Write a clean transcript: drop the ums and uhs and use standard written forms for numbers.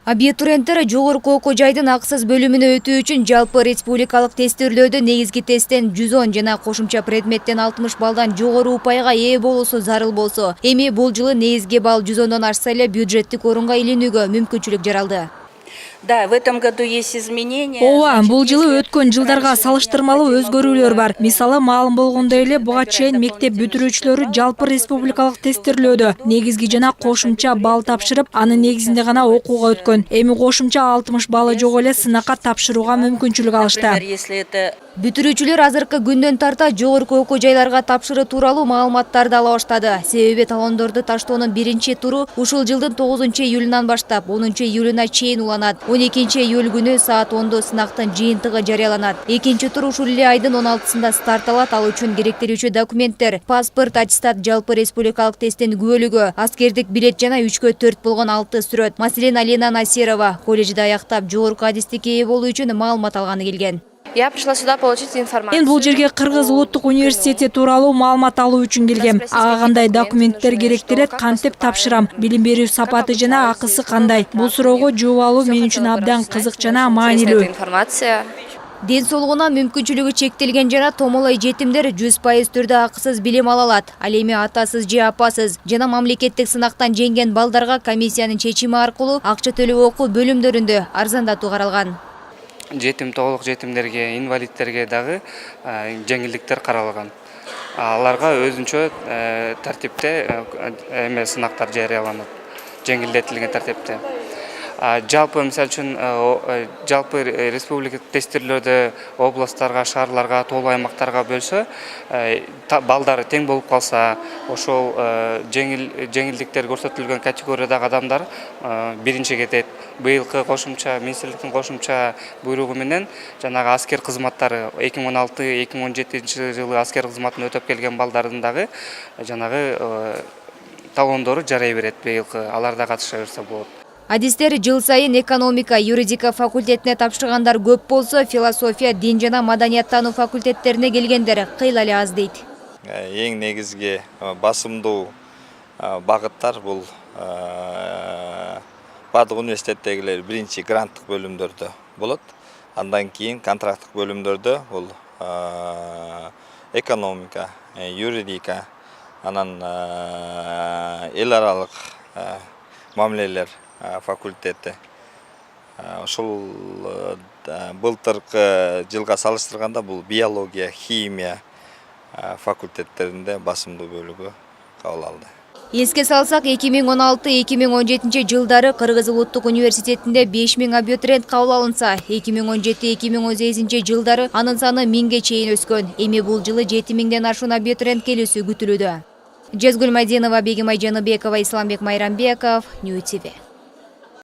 Абитуриенттер жогорку окуу жайдын акысыз бөлүмүнө өтүү үчүн жалпы республикалык тестирлөөдө негизги тесттен 110 жана кошумча предметтен 60 балдан жогору упайга ээ болуусу зарыл болсо, эми бул жылы негизги балл 110дон ашса эле бюджеттик орунга илинүүгө мүмкүнчүлүк жаралды. Да, в этом году есть изменения. Ооба, бул жылы өткөн жылдарга салыштырмалуу өзгөрүүлөр бар. Мисалы, маалым болгондой эле буга чейин мектеп бүтүрүүчүлөрү жалпы республикалык тестирлөөдө негизги жана кошумча балл тапшырып, анын негизинде гана окууга өткөн. Эми кошумча 60 баллы жок эле сынакка тапшырууга мүмкүнчүлүк алышты. Если это Бүтүрүүчүлөр азыркы күндөн тарта жогорку окуу жайларга тапшыруу тууралуу маалыматтарды ала баштады. Себеби талондорду таштоонун биринчи туру ушул жылдын 9-июлунан баштап 10-июлуна чейин уланат. 12-июль күнү саат 10 сынактын жыйынтыгы жарыяланат. Экинчи тур ушул эле айдын 16-сында старт алат. Ал үчүн керектелүүчү документтер: паспорт, аттестат, жалпы республикалык тесттин күбөлүгү, аскердик билет жана 3/4 болгон 6 сүрөт. Маселен, Алина Насирова колледжди аяктап, жогорку адистикке ээ болуу үчүн маалымат алганы келген. Я пришла сюда получить информацию. Мен бул жерге Кыргыз улуттук университети тууралуу маалымат алуу үчүн келгем. Ага кандай документтер керектелет, кантип тапшырам, билим берүү сапаты жана акысы кандай? Бул суроого жооп алуу мен үчүн абдан кызык жана маанилүү. Информация. Ден соолугуна мүмкүнчүлүгү чектелген жана томолой жетимдер 100% түрдө акысыз билим ала алат. Ал эми атасыз же апасыз жана мамлекеттик сынактан жеңген балдарга комиссиянын чечими аркылуу акча төлөп окуу бөлүмдөрүндө арзандатуу каралган. Толук жетимдерге, инвалидтерге дагы жеңилдиктер каралган. Аларга өзүнчө тартипте сынактар жарыяланат, жеңилдетилген тартипте. Жалпы мисалы үчүн жалпы республика тестирлөөдө областтарга, шаарларга, тоолуу аймактарга бөлсө, балдары тең болуп калса, ошол жеңилдиктер көрсөтүлгөн категориядагы адамдар биринчи кетет. Быйылкы кошумча министрликтин кошумча буйругу менен жанагы аскер кызматтары 2016-2017 жылы аскер кызматын өтөп келген балдардын дагы жанагы талондору жарай берет. Быйылкы алар да катыша берсе болот. Адистер жыл сайын экономика, юридика факультетине тапшыргандар көп болсо, философия, дин жана маданияттануу факультеттерине келгендер кыйла эле аз дейт. Эң негизги басымдуу багыттар бул баардык университеттегилер биринчи гранттык бөлүмдөрдө болот. Андан кийин контракттык бөлүмдөрдө бул экономика, юридика, анан эл аралык мамилелер факультети. Ошол былтыркы жылга салыштырганда бул биология, химия факультеттеринде басымдуу бөлүгү кабыл алды. Эске салсак, 2016-2017 жылдары Кыргыз улуттук университетинде 5000 абитуриент кабыл алынса, 2017-2018 жылдары анын саны 1000ге чейин өскөн. Эми бул жылы 7000ден ашуун абитуриент келүүсү күтүлүүдө. Жезгүл Мадинова, Бегим Айжаныбекова, Исламбек Майрамбеков, Нью ТВ.